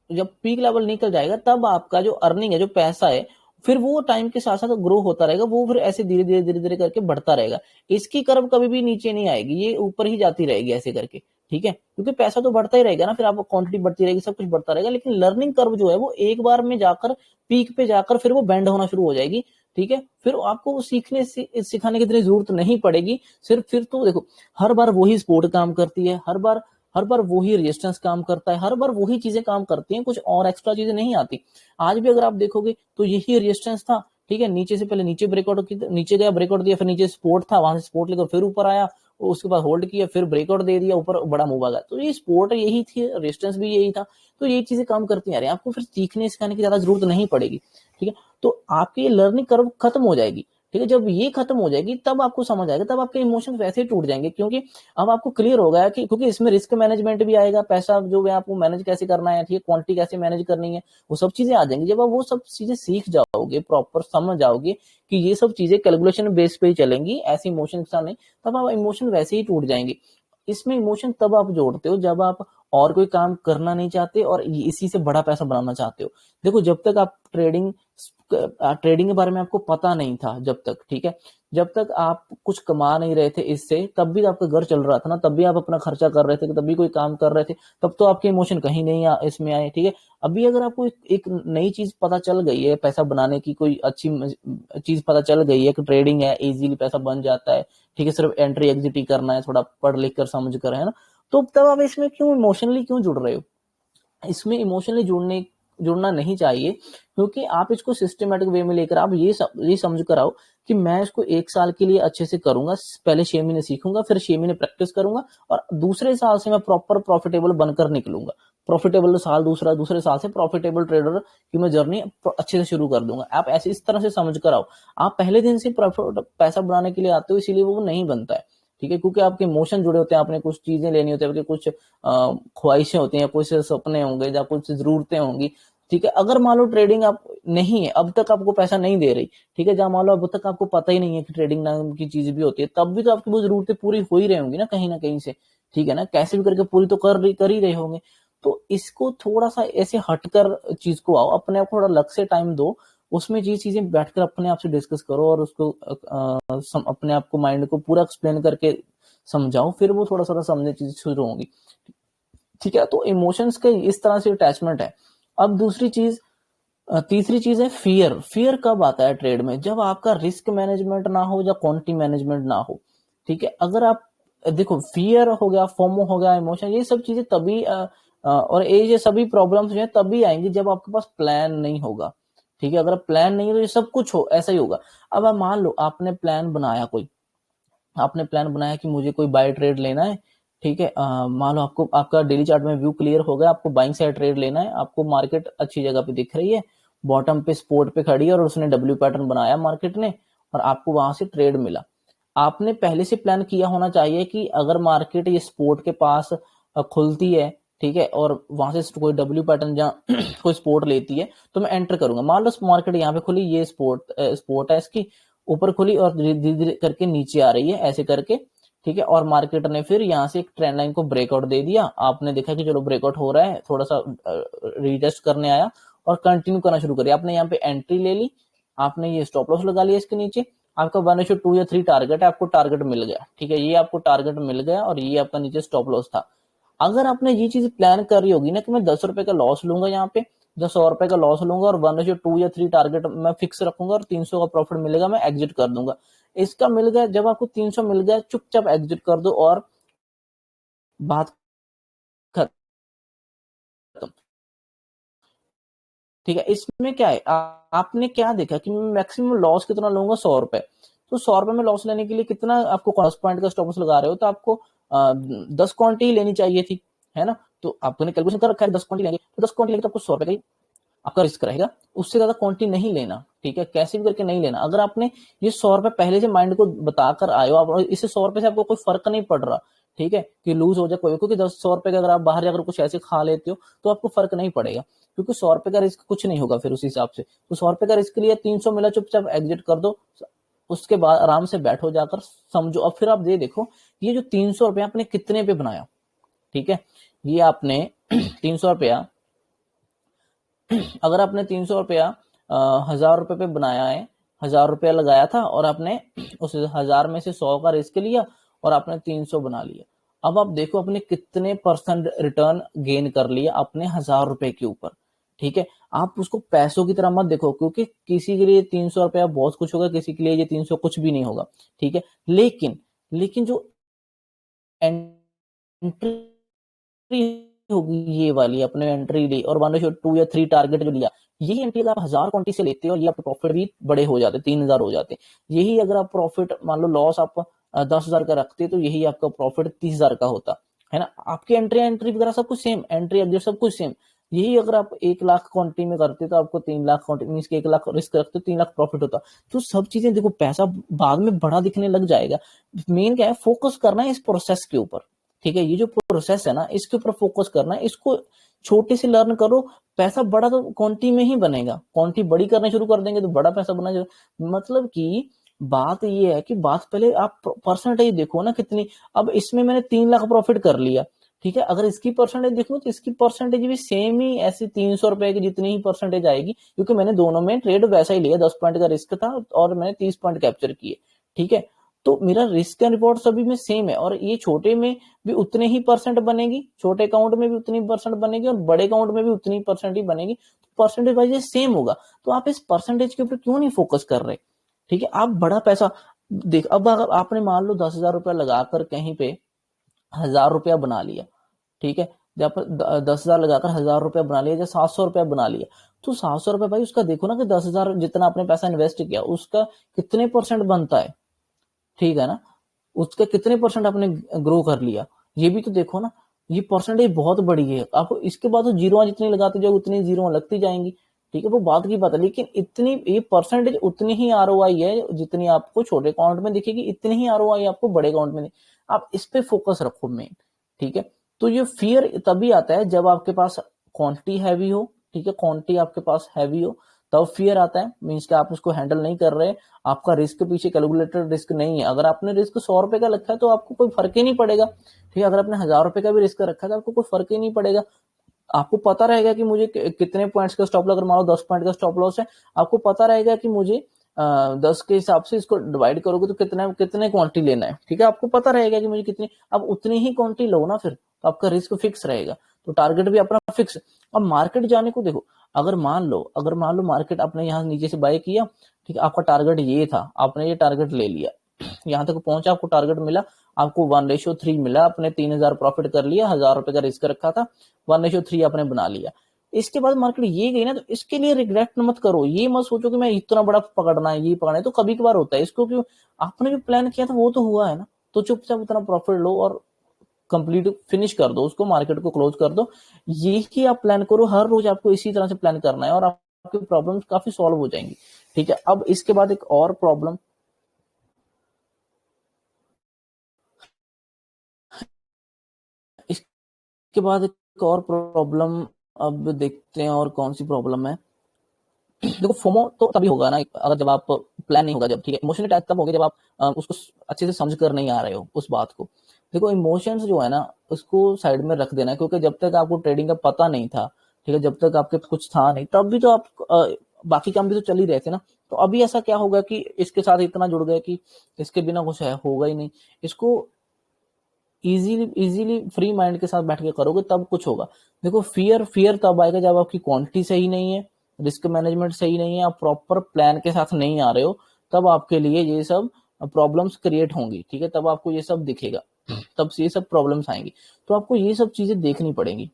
जब पीक लेवल निकल जाएगा तब आपका जो अर्निंग है, जो पैसा है, फिर वो टाइम के साथ साथ ग्रो होता रहेगा, वो फिर ऐसे धीरे धीरे धीरे धीरे करके बढ़ता रहेगा। इसकी कर्व कभी भी नीचे नहीं आएगी, ये ऊपर ही जाती रहेगी ऐसे करके। ठीक है, क्योंकि पैसा तो बढ़ता ही रहेगा ना, फिर आपको क्वांटिटी बढ़ती रहेगी, सब कुछ बढ़ता रहेगा, लेकिन लर्निंग कर्व जो है वो एक बार में जाकर पीक पे जाकर फिर वो बेंड होना शुरू हो जाएगी। ठीक है, फिर आपको सीखने सिखाने की इतनी जरूरत नहीं पड़ेगी। सिर्फ फिर तो देखो, हर बार वही स्पोर्ट काम करती है, हर बार वही रेजिस्टेंस काम करता है, हर बार वही चीजें काम करती हैं, कुछ और एक्स्ट्रा चीजें नहीं आती। आज भी अगर आप देखोगे तो यही रेजिस्टेंस था। ठीक है, नीचे से पहले नीचे ब्रेकआउट की, नीचे गया ब्रेकआउट दिया, फिर नीचे सपोर्ट था, वहां से सपोर्ट लेकर फिर ऊपर आया, उसके बाद होल्ड किया, फिर ब्रेकआउट दे दिया, ऊपर बड़ा मूव आ गया। तो ये सपोर्ट यही थी, रेजिस्टेंस भी यही था। तो ये चीजें काम करती आ रही है, आपको फिर सीखने सिखाने की ज्यादा जरूरत नहीं पड़ेगी। ठीक है, तो आपकी लर्निंग कर्व खत्म हो जाएगी। ठीक है, जब ये खत्म हो जाएगी तब आपको समझ आएगा, तब आपके इमोशंस वैसे ही टूट जाएंगे, क्योंकि अब आपको क्लियर हो गया कि क्योंकि इसमें रिस्क मैनेजमेंट भी आएगा, पैसा जो है आपको मैनेज कैसे करना है, ठीक है, क्वांटिटी कैसे मैनेज करनी है, वो सब चीजें आ जाएंगी। जब आप वो सब चीजें सीख जाओगे, प्रॉपर समझ जाओगे कि ये सब चीजें कैलकुलेशन बेस पे ही चलेंगी, ऐसे इमोशन के साथ नहीं, तब आप इमोशन वैसे ही टूट जाएंगे। इसमें इमोशन तब आप जोड़ते हो जब आप और कोई काम करना नहीं चाहते और इसी से बड़ा पैसा बनाना चाहते हो। देखो, जब तक आप ट्रेडिंग के बारे में आपको पता नहीं था, जब तक, ठीक है, जब तक आप कुछ कमा नहीं रहे थे इससे, तब भी आपका घर चल रहा था ना, तब भी आप अपना खर्चा कर रहे थे, तब भी कोई काम कर रहे थे, तब तो आपके इमोशन कहीं नहीं इसमें आए। ठीक है, अभी अगर आपको एक नई चीज पता चल गई है, पैसा बनाने की कोई अच्छी चीज पता चल गई है कि ट्रेडिंग है, इजीली पैसा बन जाता है, ठीक है, सिर्फ एंट्री एग्जिट ही करना है, थोड़ा पढ़ लिख कर समझ कर, है ना, तो तब आप इसमें क्यों इमोशनली क्यों जुड़ रहे हो? इसमें इमोशनली जुड़ना नहीं चाहिए, क्योंकि आप इसको सिस्टमेटिक वे में लेकर आप ये समझ कर आओ कि मैं इसको 1 साल के लिए अच्छे से करूंगा, पहले 6 महीने सीखूंगा, फिर 6 महीने प्रैक्टिस करूंगा, और दूसरे साल से मैं प्रॉपर प्रॉफिटेबल बनकर निकलूंगा। प्रॉफिटेबल साल दूसरे साल से प्रॉफिटेबल ट्रेडर की मैं जर्नी अच्छे से शुरू कर दूंगा। आप ऐसे इस तरह से समझ कर आओ। आप पहले दिन से पैसा बनाने के लिए आते हो, इसीलिए वो नहीं बनता है। ठीक है, क्योंकि आपके इमोशन जुड़े होते हैं, आपने कुछ चीजें लेनी होती है, आपके कुछ ख्वाहिशें होती हैं, कुछ सपने होंगे या कुछ जरूरतें होंगी। ठीक है, अगर मान लो ट्रेडिंग आप नहीं है, अब तक आपको पैसा नहीं दे रही, ठीक है, जहां मान लो अब तक आपको पता ही नहीं है कि ट्रेडिंग नाम की चीज भी होती है, तब भी तो आपकी वो जरूरतें पूरी हो ही रही होंगी ना कहीं से। ठीक है ना, कैसे भी करके पूरी तो कर ही रहे होंगे। तो इसको थोड़ा सा ऐसे हटकर चीज को आओ, अपने आप को थोड़ा लग से टाइम दो, उसमें ये चीजें बैठकर अपने आप से डिस्कस करो, और उसको अपने आप को, माइंड को पूरा एक्सप्लेन करके समझाओ, फिर वो थोड़ा थोड़ा समझने चीज शुरू होंगी। ठीक है, तो इमोशंस के इस तरह से अटैचमेंट है। अब तीसरी चीज है फियर। फियर कब आता है ट्रेड में? जब आपका रिस्क मैनेजमेंट ना हो या क्वांटिटी मैनेजमेंट ना हो। ठीक है, अगर आप देखो, फियर हो गया, फोमो हो गया, इमोशन, ये सब चीजें तभी और ये सभी प्रॉब्लम्स जो है तभी आएंगी जब आपके पास प्लान नहीं होगा। ठीक है, अगर प्लान नहीं है तो ये सब कुछ हो ऐसा ही होगा। अब आप मान लो आपने प्लान बनाया, कि मुझे कोई बाय ट्रेड लेना है। ठीक है, मान लो आपका डेली चार्ट में व्यू क्लियर हो गया, आपको बाइंग साइड ट्रेड लेना है, आपको मार्केट अच्छी जगह पे दिख रही है, बॉटम पे सपोर्ट पे खड़ी है, और उसने डब्ल्यू पैटर्न बनाया मार्केट ने, और आपको वहां से ट्रेड मिला। आपने पहले से प्लान किया होना चाहिए कि अगर मार्केट ये सपोर्ट के पास खुलती है, ठीक है, और वहां से कोई डब्ल्यू पैटर्न जहाँ कोई सपोर्ट लेती है, तो मैं एंटर करूंगा। मान लो मार्केट यहाँ पे खुली, ये सपोर्ट है इसकी, ऊपर खुली और धीरे धीरे करके नीचे आ रही है ऐसे करके। ठीक है, और मार्केट ने फिर यहाँ से एक ट्रेंड लाइन को ब्रेकआउट दे दिया, आपने देखा कि चलो ब्रेकआउट हो रहा है, थोड़ा सा रीटेस्ट करने आया और कंटिन्यू करना शुरू करिए। आपने यहाँ पे एंट्री ले ली, आपने ये स्टॉप लॉस लगा लिया इसके नीचे, आपका 1:2 या 3 टारगेट है, आपको टारगेट मिल गया, ठीक है, ये आपको टारगेट मिल गया और ये आपका नीचे स्टॉप लॉस था। अगर आपने ये चीज प्लान कर रही होगी ना कि मैं 10 रुपए का लॉस लूंगा, यहाँ पे 100 रुपए का लॉस लूंगा और 1:2 या 3 टारगेट मैं फिक्स रखूंगा और 300 का प्रॉफिट मिलेगा, मैं एग्जिट कर दूंगा। इसका मिल गया, जब आपको 300 मिल गया चुपचाप एग्जिट कर दो और बात खत्म। ठीक है, इसमें क्या है, आपने क्या देखा कि मैं मैक्सिमम लॉस कितना लूंगा, 100 रुपए। तो 100 रुपए में लॉस लेने के लिए कितना आपको 10 पॉइंट का स्टॉप लॉस लगा रहे हो, तो आपको 10 क्वांटिटी लेनी चाहिए थी, है ना। तो आपने कैलकुलेशन कर रखा है 10 क्वांटिटी लेंगे, तो 10 क्वांटिटी लेंगे तो आपको 100 रुपए का ही आपका रिस्क रहेगा, उससे ज्यादा क्वांटिटी नहीं लेना, ठीक है, कैसे भी करके नहीं लेना। अगर आपने ये 100 रुपए पहले से माइंड को बताकर आए हो, आप इससे 100 रुपए से आपको कोई फर्क नहीं पड़ रहा, ठीक है, कि लूज हो जाए कोई, क्योंकि 100 रुपए का अगर आप बाहर जाकर कुछ ऐसे खा लेते हो तो आपको फर्क नहीं पड़ेगा, क्योंकि 100 रुपए का रिस्क कुछ नहीं होगा फिर उस हिसाब से। तो 100 रुपए का रिस्क लिया, 300 मिला, चुपचाप एग्जिट कर दो, उसके बाद आराम से बैठो जाकर, समझो। अब फिर आप ये देखो, ये जो 300 रुपया आपने कितने पे बनाया, ठीक है, ये आपने 300 रुपया, अगर आपने 300 रुपया 1000 रुपए पे बनाया है, 1000 रुपया लगाया था और आपने उस 1000 में से 100 का रिस्क लिया और आपने 300 बना लिया। अब आप देखो अपने कितने परसेंट रिटर्न गेन कर लिया अपने 1000 रुपए के ऊपर, ठीक है। आप उसको पैसों की तरह मत देखो, क्योंकि किसी के लिए 300 रुपया बहुत कुछ होगा, किसी के लिए ये 300 कुछ भी नहीं होगा, ठीक है। लेकिन लेकिन जो एंट्री होगी ये वाली, अपने एंट्री ली और 1:2 या 3 टारगेट जो लिया, यही एंट्री अगर आप 1000 क्वांटिटी से लेते हो और ये आपके प्रॉफिट भी बड़े हो जाते, 3000 हो जाते। यही अगर आप प्रॉफिट मान लो लॉस आप 10,000 का रखते तो यही आपका प्रॉफिट 30,000 का होता, है ना। आपकी एंट्री एंट्री वगैरह सब कुछ सेम, एंट्री एग्जिट सब कुछ सेम। यही अगर आप 1 लाख क्वांटिटी में करते तो आपको 3 लाख क्वांटिटी मीन के 1 लाख रिस्क रखते 3 लाख प्रॉफिट होता। तो सब चीजें देखो, पैसा बाद में बड़ा दिखने लग जाएगा। मेन क्या है, फोकस करना है इस प्रोसेस के ऊपर, ठीक है। ये जो प्रोसेस है ना, इसके ऊपर फोकस करना है, इसको छोटे से लर्न करो। पैसा बड़ा तो क्वांटिटी में ही बनेगा, क्वांटिटी बड़ी करना शुरू कर देंगे तो बड़ा पैसा बना जाएगा। मतलब कि बात ये है कि बात पहले आप परसेंटेज देखो ना कितनी। अब इसमें मैंने 3 लाख प्रॉफिट कर लिया, ठीक है, अगर इसकी परसेंटेज देखूं तो इसकी परसेंटेज भी सेम ही ऐसी 300 रुपए की जितनी ही परसेंटेज आएगी, क्योंकि मैंने दोनों में ट्रेड वैसा ही लिया, 10 पॉइंट का रिस्क था और मैंने 30 पॉइंट कैप्चर किए, ठीक है। तो मेरा रिस्क एंड रिवॉर्ड सभी में सेम है, और ये छोटे में भी उतने ही परसेंट बनेगी, छोटे अकाउंट में भी उतनी परसेंट बनेगी और बड़े अकाउंट में भी उतनी परसेंट ही बनेगी। तो परसेंटेज वाइज सेम होगा। तो आप इस परसेंटेज के ऊपर क्यों नहीं फोकस कर रहे, ठीक है। आप बड़ा पैसा देख, अब अगर आपने मान लो 10,000 रुपया लगाकर कहीं पे 1,000 रुपया बना लिया, ठीक है, जब 10,000 लगाकर 1,000 रुपया बना लिया या 700 रुपया बना लिया, तो 700 रुपया भाई उसका देखो ना कि 10,000 जितना आपने पैसा इन्वेस्ट किया उसका कितने परसेंट बनता है, ठीक है ना। उसका कितने परसेंट आपने ग्रो कर लिया, ये भी तो देखो ना। ये परसेंटेज बहुत बड़ी है। आप इसके बाद तो जीरो जितनी लगाते जाओ उतनी जीरो लगती जाएंगी, ठीक है, वो बात की बात है। लेकिन इतनी ये परसेंटेज उतनी ही आरओआई है जितनी आपको छोटे अकाउंट में दिखेगी, इतनी ही आरओआई आपको बड़े अकाउंट में। आप इस पे फोकस रखो मेन, ठीक है। तो ये फियर तभी आता है जब आपके पास क्वांटिटी हैवी हो, ठीक है, क्वांटिटी आपके पास हैवी हो तब फियर आता है, मीन्स कि आप उसको हैंडल नहीं कर रहे, आपका रिस्क पीछे कैलकुलेटेड रिस्क नहीं है। अगर आपने रिस्क 100 रुपए का रखा है तो आपको कोई फर्क ही नहीं पड़ेगा, ठीक है। अगर आपने 1,000 रुपए का भी रिस्क रखा है तो आपको कोई फर्क ही नहीं पड़ेगा। आपको पता रहेगा कि मुझे कितने पॉइंट्स का स्टॉप लॉस, अगर मान लो 10 पॉइंट का स्टॉप लॉस है, आपको पता रहेगा कि मुझे 10 के हिसाब से इसको डिवाइड करोगे तो कितना कितने क्वांटिटी लेना है, ठीक है, आपको पता रहेगा कि मुझे कितनी। अब उतनी ही क्वांटिटी लो ना, फिर तो आपका रिस्क फिक्स रहेगा, तो टारगेट भी अपना फिक्स। अब मार्केट जाने को देखो, अगर मान लो मार्केट आपने यहाँ नीचे से बाय किया, ठीक है, आपका टारगेट ये था, आपने ये टारगेट ले लिया, यहाँ तक पहुंचा, आपको टारगेट मिला, आपको 1:3 मिला, आपने 3,000 प्रॉफिट कर लिया, 1,000 रुपए का रिस्क रखा था, 1:3 आपने बना लिया। इसके बाद मार्केट ये गई ना, तो इसके लिए रिग्रेट मत करो, ये मत सोचो कि मैं इतना बड़ा पकड़ना है, ये पकड़ना है, तो कभी कभार होता है, इसको क्यों, आपने जो प्लान किया था वो तो हुआ है ना, तो चुपचाप उतना प्रॉफिट लो और कंप्लीट फिनिश कर दो उसको, मार्केट को क्लोज कर दो। ये ही आप प्लान करो, हर रोज आपको इसी तरह से प्लान करना है और आपकी प्रॉब्लम्स काफी सॉल्व हो जाएंगी, ठीक है। अब इसके बाद एक और प्रॉब्लम, इसके बाद एक और प्रॉब्लम, अब देखते हैं और कौन सी प्रॉब्लम है। देखो फोमो तो तभी होगा ना अगर जब आप प्लान नहीं होगा, जब ठीक है इमोशनल अटैक तब होगा जब आप उसको अच्छे से समझ कर नहीं आ रहे हो उस बात को। देखो इमोशंस जो है ना उसको साइड में रख देना है, क्योंकि जब तक आपको ट्रेडिंग का पता नहीं था, ठीक है, जब तक आपके कुछ था नहीं तब भी तो आप बाकी काम भी तो चल ही रहे थे ना। तो अभी ऐसा क्या होगा कि इसके साथ इतना जुड़ गए कि इसके बिना कुछ है होगा ही नहीं। इसको इजीली इजीली फ्री माइंड के साथ बैठ के करोगे तब कुछ होगा। देखो फियर फियर तब आएगा जब आपकी क्वांटिटी सही नहीं है, रिस्क मैनेजमेंट सही नहीं है, आप प्रॉपर प्लान के साथ नहीं आ रहे हो, तब आपके लिए ये सब प्रॉब्लम्स क्रिएट होंगी, ठीक है, तब आपको ये सब दिखेगा, तब ये सब प्रॉब्लम्स आएंगी। तो आपको ये सब चीजें देखनी पड़ेंगी।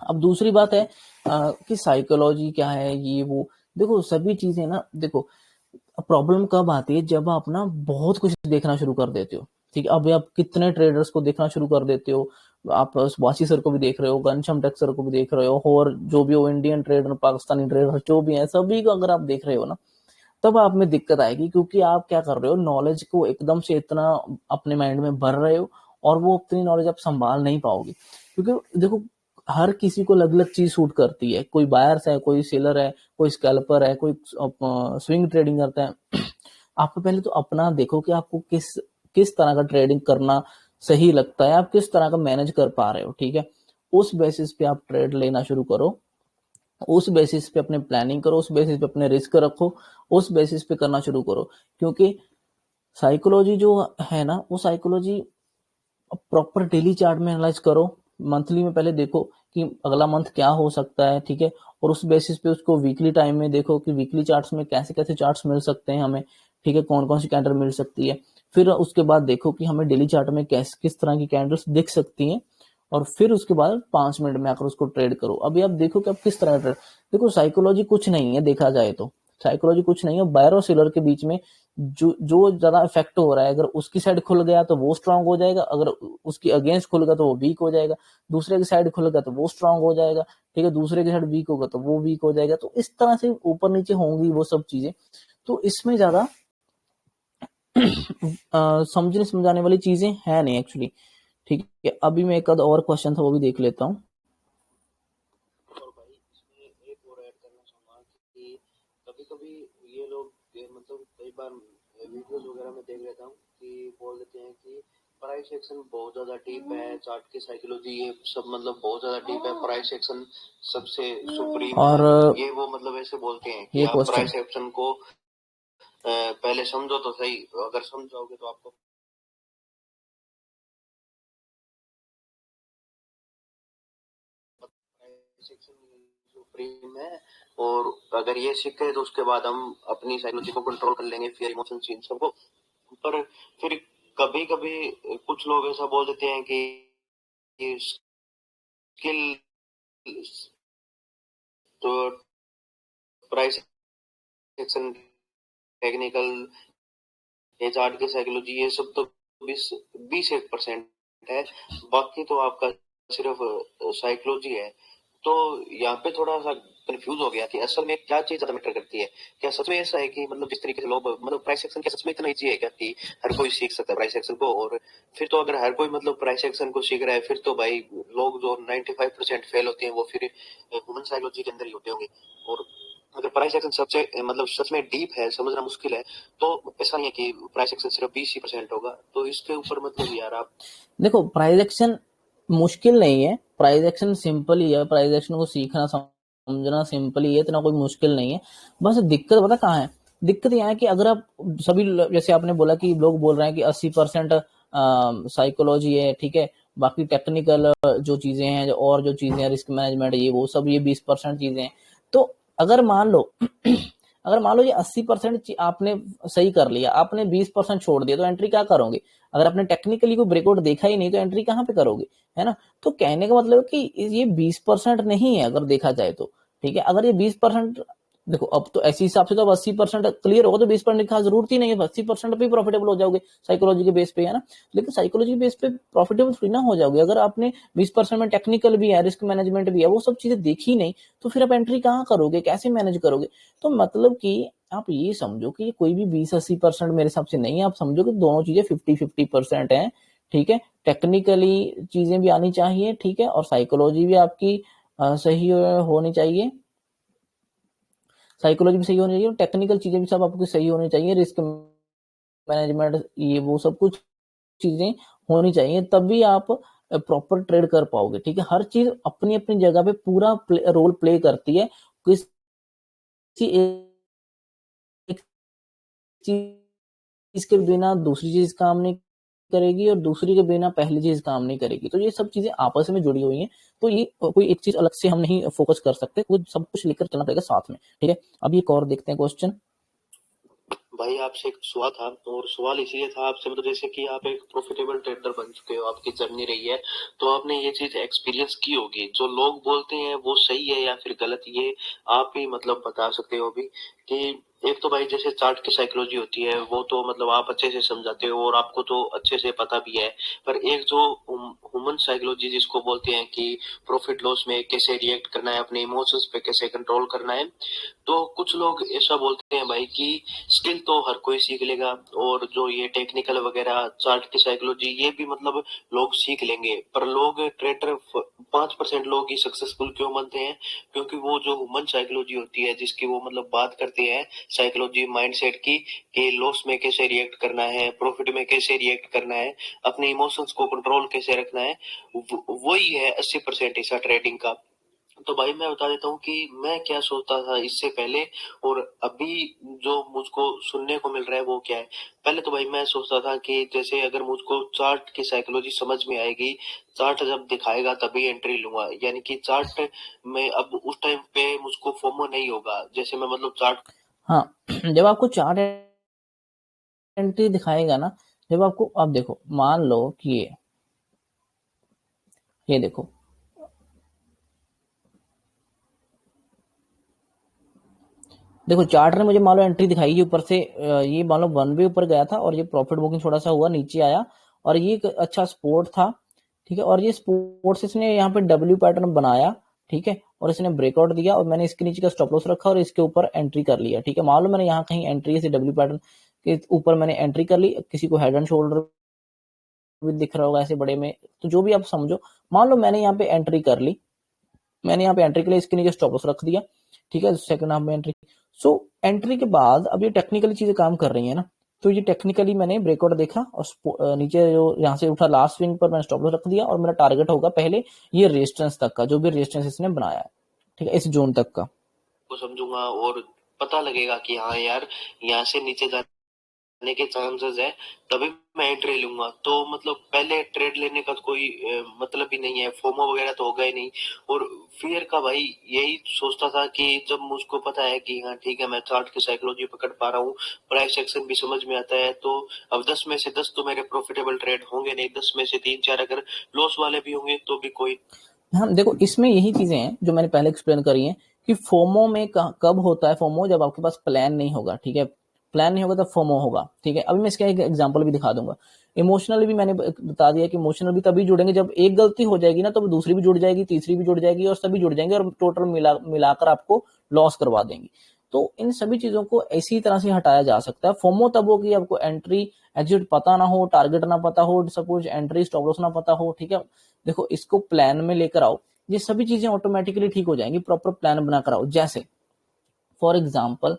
अब दूसरी बात है कि साइकोलॉजी क्या है ये वो। देखो सभी चीजें ना, देखो प्रॉब्लम कब आती है जब आप ना बहुत कुछ देखना शुरू कर देते हो, ठीक है। अभी आप कितने ट्रेडर्स को देखना शुरू कर देते हो, आप वासी सर को भी देख रहे हो, घनश्याम टेक सर को भी देख रहे हो, और जो भी हो इंडियन ट्रेडर पाकिस्तानी ट्रेडर जो भी है सभी को अगर आप देख रहे हो ना, तब आप में दिक्कत आएगी, क्योंकि आप क्या कर रहे हो, नॉलेज को एकदम से इतना अपने माइंड में भर रहे हो और वो उतनी नॉलेज आप संभाल नहीं पाओगे। क्योंकि देखो हर किसी को अलग अलग चीज सूट करती है, कोई बायर्स है, कोई सेलर है, कोई स्कैल्पर है, कोई स्विंग ट्रेडिंग करता है। आप पहले तो अपना देखो कि आपको किस किस तरह का ट्रेडिंग करना सही लगता है, आप किस तरह का मैनेज कर पा रहे हो, ठीक है। उस बेसिस पे आप ट्रेड लेना शुरू करो, उस बेसिस पे अपने प्लानिंग करो, उस बेसिस पे अपने रिस्क रखो, उस बेसिस पे करना शुरू करो। क्योंकि साइकोलॉजी जो है ना, वो साइकोलॉजी प्रॉपर डेली चार्ट में एनालाइज करो, मंथली में पहले देखो कि अगला मंथ क्या हो सकता है, ठीक है, और उस बेसिस पे उसको वीकली टाइम में देखो कि वीकली चार्ट्स में कैसे कैसे चार्ट्स मिल सकते हैं हमें, ठीक है, कौन कौन सी कैंडल मिल सकती है। फिर उसके बाद देखो कि हमें डेली चार्ट में किस तरह की कैंडल्स दिख सकती हैं, और फिर उसके बाद 5 मिनट में आकर उसको ट्रेड करो। अभी आप देखो कि आप किस तरह ट्रेड, देखो साइकोलॉजी कुछ नहीं है देखा जाए तो, साइकोलॉजी कुछ नहीं है, बायर और सेलर के बीच में जो जो ज्यादा इफेक्ट हो रहा है, अगर उसकी साइड खुल गया तो वो स्ट्रांग हो जाएगा, अगर उसकी अगेंस्ट खुल गया तो वो वीक हो जाएगा, दूसरे की साइड खुल गया तो वो स्ट्रांग हो जाएगा, ठीक है, दूसरे की साइड वीक होगा तो वो वीक हो जाएगा। तो इस तरह से ऊपर नीचे होंगी वो सब चीजें। तो इसमें ज्यादा समझने समझाने वाली चीजें है नहीं एक्चुअली, ठीक है। अभी मैं एक आध और क्वेश्चन था वो भी देख लेता हूँ। और भाई इसमें एक और ऐड करना चाहूंगा कि कभी कभी ये लोग मतलब कई बार वीडियोस वगैरह में देख लेता हूँ कि बोल देते हैं कि प्राइस एक्शन बहुत ज्यादा डीप है, चार्ट की साइकोलॉजी ये सब मतलब बहुत ज्यादा डीप है, प्राइस एक्शन सबसे सुप्रीम और है, ये वो मतलब ऐसे बोलते हैं कि ये आप क्वेश्चन, प्राइस एक्शन को पहले समझो तो सही, अगर समझोगे तो आपको प्राइस एक्शन सुप्रीम है, और अगर ये सीखे तो उसके बाद हम अपनी साइकोलॉजी को कंट्रोल कर लेंगे, फियर इमोशन इन सबको। पर फिर कभी कभी कुछ लोग ऐसा बोल देते हैं कि ये स्किल तो प्राइस एक्शन टेक्निकल ये चार्ट की साइकोलॉजी ये सब तो 20-21% है, बाकी तो आपका सिर्फ साइकोलॉजी है। तो यहाँ पे थोड़ा सा कंफ्यूज हो गया कि असल में क्या चीज ज्यादा मैटर करती है। क्या सच में ऐसा है कि मतलब जिस तरीके से लोग मतलब प्राइस एक्शन क्या सच में इतना ईजी है क्या कि हर कोई सीख सकता है प्राइस एक्शन को? और फिर तो अगर हर कोई मतलब प्राइस एक्शन को सीख रहा है फिर तो भाई लोग जो 95% फेल होते हैं वो फिर ह्यूमन साइकोलॉजी के अंदर ही होते होंगे। और अगर प्राइस एक्शन सबसे मतलब सच में डीप है, समझना मुश्किल है, तो ऐसा नहीं है कि प्राइस एक्शन सिर्फ 20% होगा। तो इसके ऊपर मतलब यार आप देखो प्राइस एक्शन मुश्किल नहीं है, प्राइस एक्शन सिंपल ही है, प्राइस एक्शन को सीखना समझना सिंपल ही है, इतना कोई मुश्किल नहीं है। बस दिक्कत पता कहाँ है, दिक्कत यह है कि अगर आप सभी जैसे आपने बोला कि लोग बोल रहे हैं कि 80% साइकोलॉजी है, ठीक है, बाकी टेक्निकल जो चीजें हैं और जो चीजें हैं रिस्क मैनेजमेंट ये वो सब ये 20% चीजें हैं। तो अगर मान लो अगर मान लो ये 80% आपने सही कर लिया, आपने 20% छोड़ दिया, तो एंट्री क्या करोगे? अगर आपने टेक्निकली कोई ब्रेकआउट देखा ही नहीं तो एंट्री कहाँ पे करोगे, है ना। तो कहने का मतलब कि ये 20% नहीं है अगर देखा जाए तो, ठीक है। अगर ये 20% देखो अब तो ऐसे हिसाब से तो अब 80% क्लियर होगा तो 20% की जरूरत ही नहीं है, 80% पे प्रॉफिटेबल हो जाओगे साइकोलॉजी के बेस पे, है ना। लेकिन साइकोलॉजी के बेस पे प्रॉफिटेबल थोड़ी ना हो जाओगे अगर आपने 20% में टेक्निकल भी है, रिस्क मैनेजमेंट भी है, वो सब चीजें देखी नहीं, तो फिर आप एंट्री कहाँ करोगे, कैसे मैनेज करोगे? तो मतलब कि आप ये समझो कि कोई भी 20-80% मेरे हिसाब से नहीं है, आप समझो कि दोनों चीजें 50-50% है, ठीक है। टेक्निकली चीजें भी आनी चाहिए, ठीक है, और साइकोलॉजी भी आपकी सही होनी चाहिए। साइकोलॉजी भी सही होनी चाहिए और टेक्निकल चीजें भी सब आपकी सही होनी चाहिए, रिस्क मैनेजमेंट ये वो सब कुछ चीजें होनी चाहिए, तभी आप प्रॉपर ट्रेड कर पाओगे। ठीक है, हर चीज अपनी अपनी जगह पे पूरा रोल प्ले करती है। किसी एक चीज के बिना दूसरी चीज काम नहीं करेगी और दूसरी के बिना पहली चीज काम नहीं करेगी, तो ये सब चीजें आपस में जुड़ी हुई हैं। तो ये कोई एक चीज अलग से हम नहीं फोकस कर सकते, वो सब कुछ लेकर चलना पड़ेगा साथ में। ठीक है, अब एक और देखते हैं क्वेश्चन। भाई आपसे एक सवाल था, और सवाल इसलिए था आपसे, मतलब जैसे कि आप एक प्रॉफिटेबल ट्रेडर बन चुके हो, आपकी जर्नी रही है, तो आपने ये चीज एक्सपीरियंस की होगी, जो लोग बोलते हैं वो सही है या फिर गलत, ये आप ही मतलब बता सकते हो अभी। कि एक तो भाई जैसे चार्ट की साइकोलॉजी होती है वो तो मतलब आप अच्छे से समझाते हो और आपको तो अच्छे से पता भी है, पर एक जो ह्यूमन साइकोलॉजी जिसको बोलते हैं कि प्रॉफिट लॉस में कैसे रिएक्ट करना है, अपने इमोशंस पे कैसे कंट्रोल करना है, तो कुछ लोग ऐसा बोलते हैं भाई कि स्किल तो हर कोई सीख लेगा, और जो ये टेक्निकल वगैरह चार्ट की साइकोलॉजी ये भी मतलब लोग सीख लेंगे, पर लोग ट्रेडर 5% लोग ही सक्सेसफुल क्यों बनते हैं? क्योंकि वो जो ह्यूमन साइकोलॉजी होती है जिसकी वो मतलब बात करते हैं, साइकोलॉजी माइंडसेट की, कि लॉस में कैसे रिएक्ट करना है, प्रॉफिट में कैसे रिएक्ट करना है, अपने इमोशंस को कंट्रोल कैसे रखना है, वही है 80% हिस्सा ट्रेडिंग का। तो भाई मैं बता देता हूँ कि मैं क्या सोचता था इससे पहले और अभी जो मुझको सुनने को मिल रहा है वो क्या है। पहले तो भाई मैं सोचता था कि जैसे अगर मुझको चार्ट की साइकोलॉजी समझ में आएगी, चार्ट जब दिखाएगा तभी एंट्री लूंगा, यानी कि चार्ट में अब उस टाइम पे मुझको फोमो नहीं होगा, जैसे मैं मतलब चार्ट। हाँ, जब आपको चार्ट एंट्री दिखाएगा ना, जब आपको, अब देखो मान लो कि ये देखो, देखो चार्ट ने मुझे मान लो एंट्री दिखाई कि ऊपर से ये मान लो 1 वे ऊपर गया था और ये प्रॉफिट बुकिंग थोड़ा सा हुआ, नीचे आया और ये एक अच्छा सपोर्ट था। ठीक है, और ये सपोर्ट से इसने यहाँ पे डब्ल्यू पैटर्न बनाया। ठीक है, और इसने ब्रेकआउट दिया और मैंने इसके नीचे का स्टॉप लॉस रखा और इसके ऊपर एंट्री कर लिया। ठीक है, मान लो मैंने यहाँ कहीं एंट्री से डब्ल्यू पैटर्न के ऊपर मैंने एंट्री कर ली, किसी को हेड एंड शोल्डर भी दिख रहा होगा ऐसे बड़े में, तो जो भी आप समझो, मान लो मैंने यहाँ पे एंट्री कर ली, मैंने यहाँ पे एंट्री के लिए इसके नीचे स्टॉप लॉस रख दिया। ठीक है, सेकंड हाफ में एंट्री। सो एंट्री के बाद अब ये टेक्निकली चीजें काम कर रही है ना, तो ये टेक्निकली मैंने ब्रेकआउट देखा और नीचे जो यहाँ से उठा लास्ट स्विंग पर मैंने स्टॉप लॉस रख दिया और मेरा टारगेट होगा पहले ये रेजिस्टेंस तक का, जो भी रेजिस्टेंस इसने बनाया है। ठीक है, इस जोन तक का को समझूंगा और पता लगेगा कि हाँ यार यहाँ से नीचे जाने के चांसेस है, तभी मैं एंट्री लूंगा। तो मतलब पहले ट्रेड लेने का तो कोई मतलब ही नहीं है, फोमो वगैरह तो होगा ही नहीं। और फियर का भाई यही सोचता था कि जब मुझको पता है कि हाँ ठीक है मैं चार्ट की साइकोलॉजी पकड़ पा रहा हूँ, प्राइस एक्शन भी समझ में आता है, तो अब 10 में से 10 तो मेरे प्रॉफिटेबल ट्रेड होंगे नहीं, 10 में से 3-4 अगर लॉस वाले भी होंगे तो भी कोई। हाँ देखो, इसमें यही चीजें हैं जो मैंने पहले एक्सप्लेन करी हैं कि फोमो में कब होता है फोमो, जब आपके पास प्लान नहीं होगा। ठीक है, प्लान नहीं होगा तब फोमो होगा। ठीक है, अभी मैं इसका एक एग्जांपल भी दिखा दूंगा। इमोशनली भी मैंने बता दिया कि इमोशनल भी तभी जुड़ेंगे जब एक गलती हो जाएगी ना, तो दूसरी भी जुड़ जाएगी, तीसरी भी जुड़ जाएगी और सभी जुड़ जाएंगे और टोटल मिलाकर आपको लॉस करवा देंगी। तो इन सभी चीजों को इसी तरह से हटाया जा सकता है। फोमो तब होगी आपको एंट्री एग्जिट पता ना हो, टारगेट ना पता हो, सपोज एंट्री स्टॉप लॉस ना पता हो। ठीक है, देखो इसको प्लान में लेकर आओ, ये सभी चीजें ऑटोमेटिकली ठीक हो जाएंगी। प्रॉपर प्लान बनाकर आओ। जैसे फॉर एग्जाम्पल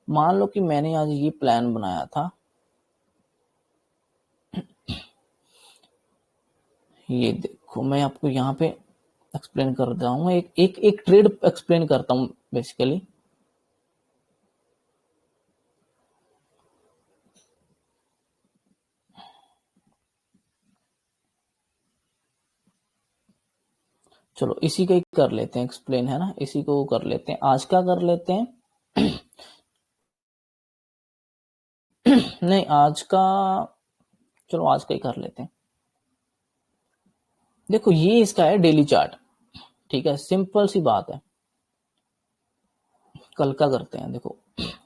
मान लो कि मैंने आज ये प्लान बनाया था, ये देखो मैं आपको यहाँ पे एक्सप्लेन कर रहा हूँ, एक ट्रेड एक्सप्लेन करता हूँ बेसिकली। चलो इसी का ही कर लेते हैं एक्सप्लेन, है ना, इसी को कर लेते हैं, आज का कर लेते हैं। नहीं आज का, चलो आज का ही कर लेते हैं। देखो ये इसका है डेली चार्ट। ठीक है, सिंपल सी बात है, कल का करते हैं। देखो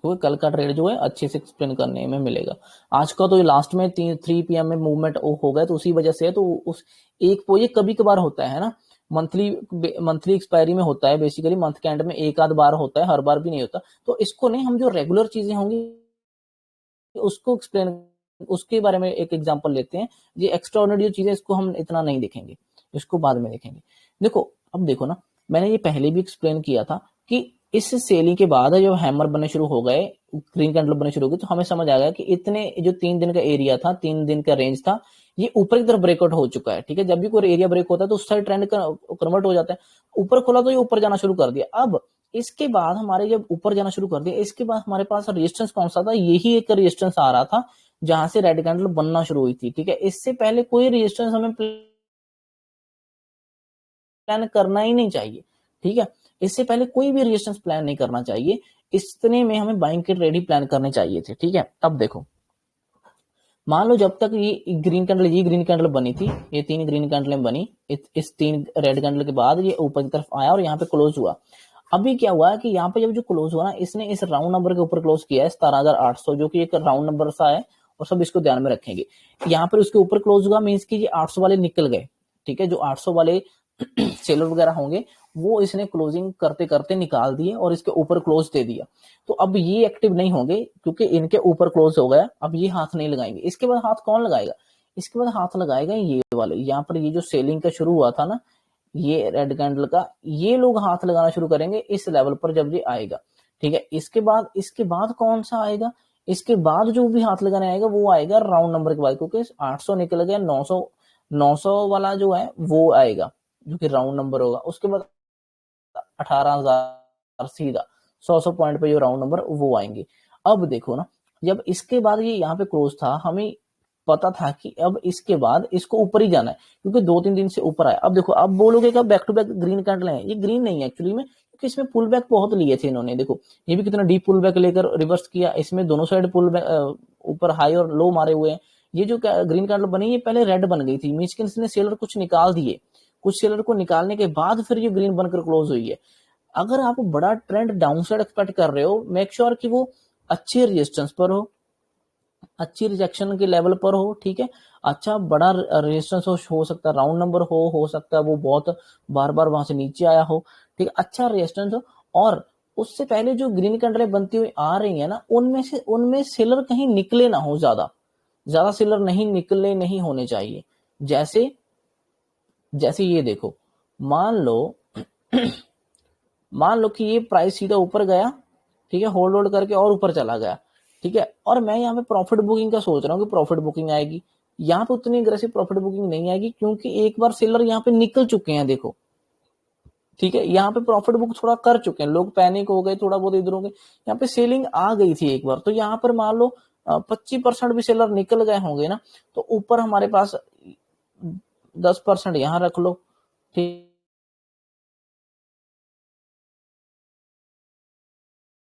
वो कल का ट्रेड जो है अच्छे से एक्सप्लेन करने में मिलेगा। आज का तो लास्ट में 3 PM में मूवमेंट हो गया, तो उसी वजह से है, तो उस एक वो ये कभी कभार होता है ना, मंथली एक्सपायरी में होता है, बेसिकली मंथ के एंड में एक आध बार होता है, हर बार भी नहीं होता। तो इसको नहीं, हम जो रेगुलर चीजें होंगी उसको एक्सप्लेन, उसके बारे में एक एग्जांपल लेते हैं। ये एक्स्ट्रा ऑर्डिनरी चीजें इसको हम इतना नहीं देखेंगे, इसको बाद में देखेंगे। देखो अब देखो ना, मैंने ये पहले भी एक्सप्लेन किया था कि इस सेलिंग के बाद जब हैमर बनने शुरू हो गए, ग्रीन कैंडल बनने शुरू हो गई, तो हमें समझ आ गया कि इतने जो 3 दिन का एरिया था, 3 दिन का रेंज था, ये ऊपर की तरफ ब्रेकआउट हो चुका है। ठीक है, जब भी कोई एरिया ब्रेक होता है तो उस साइड ट्रेंड कन्वर्ट हो जाता है। ऊपर खोला तो ये ऊपर जाना शुरू कर दिया। अब इसके बाद हमारे जब ऊपर जाना शुरू कर दिया, इसके बाद हमारे पास रेजिस्टेंस कौन सा था, यही एक रेजिस्टेंस आ रहा था जहां से रेड कैंडल बनना शुरू हुई थी। ठीक है, इससे पहले कोई रेजिस्टेंस हमें प्लान करना ही नहीं चाहिए। ठीक है, इससे पहले कोई भी रेजिस्टेंस प्लान नहीं करना चाहिए। इतने में हमें बाइंग के ट्रेड ही प्लान करने चाहिए थे। ठीक है, अब देखो, मान लो जब तक ये ग्रीन कैंडल बनी थी, ये 3 ग्रीन कैंडलें बनी, इस 3 रेड कैंडल के बाद ये ऊपर की तरफ आया और यहाँ पे क्लोज हुआ। अभी क्या हुआ है कि यहाँ पे जब जो क्लोज हुआ ना, इसने इस राउंड नंबर के ऊपर क्लोज किया है 17,800, जो कि एक राउंड नंबर सा है और सब इसको ध्यान में रखेंगे। यहाँ पर उसके ऊपर क्लोज हुआ, मीन्स की ये 800 वाले निकल गए। ठीक है, जो 800 वाले सेलर वगैरह होंगे वो इसने क्लोजिंग करते करते निकाल दिए और इसके ऊपर क्लोज दे दिया। तो अब ये एक्टिव नहीं होंगे क्योंकि इनके ऊपर क्लोज हो गया। अब ये हाथ नहीं लगाएंगे। इसके बाद हाथ कौन लगाएगा, इसके बाद हाथ लगाएगा ये वाले, यहाँ पर ये जो सेलिंग का शुरू हुआ था ना, ये रेड कैंडल का, ये लोग हाथ लगाना शुरू करेंगे इस लेवल पर जब ये आएगा। ठीक है, इसके बाद कौन सा आएगा, इसके बाद जो भी हाथ लगाने आएगा वो आएगा राउंड नंबर के बाद, क्योंकि 800 निकल गया, 900 वाला जो है वो आएगा जो कि राउंड नंबर होगा। उसके बाद 18,000 सीधा 100 पॉइंट पे जो राउंड नंबर वो आएंगे। अब देखो ना, जब इसके बाद ये यहाँ पे क्लोज था, हमें पता था कि अब इसके बाद इसको ऊपर ही जाना है क्योंकि 2-3 दिन से ऊपर आया। अब देखो, अब बोलोगे कि back to back green candle है, ये ग्रीन नहीं है एक्चुअली में, क्योंकि इसमें पुल बैक बहुत लिए थे इन्होंने। देखो ये भी कितना डीप पुल बैक लेकर रिवर्स किया, इसमें दोनों साइड पुल बैक ऊपर हाई और लो मारे हुए हैं। ये जो ग्रीन कैंडल बनी, ये पहले रेड बन गई थी, मींस कि इसने सेलर कुछ निकाल दिए, कुछ सेलर को निकालने के बाद फिर ये ग्रीन बनकर क्लोज हुई है। अगर आप बड़ा ट्रेंड डाउन साइड एक्सपेक्ट कर रहे हो, मेक श्योर कि वो अच्छी रेजिस्टेंस पर हो, अच्छी रिजेक्शन के लेवल पर हो। ठीक है, अच्छा बड़ा रेजिस्टेंस हो सकता है राउंड नंबर हो सकता है वो बहुत बार बार वहां से नीचे आया हो। ठीक है, अच्छा रेजिस्टेंस हो, और उससे पहले जो ग्रीन कैंडलें बनती हुई आ रही है ना, उनमें सेलर कहीं निकले ना हो, ज्यादा ज्यादा सेलर नहीं होने चाहिए। जैसे जैसे ये देखो, मान लो मान लो कि ये प्राइस सीधा ऊपर गया, ठीक है, होल्ड करके और ऊपर चला गया। ठीक है, और मैं यहाँ पे प्रॉफिट बुकिंग का सोच रहा हूँ कि प्रॉफिट बुकिंग आएगी। यहाँ पे उतनी अग्रेसिव प्रॉफिट बुकिंग नहीं आएगी क्योंकि एक बार सेलर यहाँ पे निकल चुके हैं। देखो, ठीक है, यहाँ पे प्रॉफिट बुक थोड़ा कर चुके हैं, लोग पैनिक हो गए, थोड़ा बहुत इधर हो गए, यहाँ पे सेलिंग आ गई थी एक बार। तो यहाँ पर मान लो 25% भी सेलर निकल गए होंगे ना, तो ऊपर हमारे पास 10% यहाँ रख लो। ठीक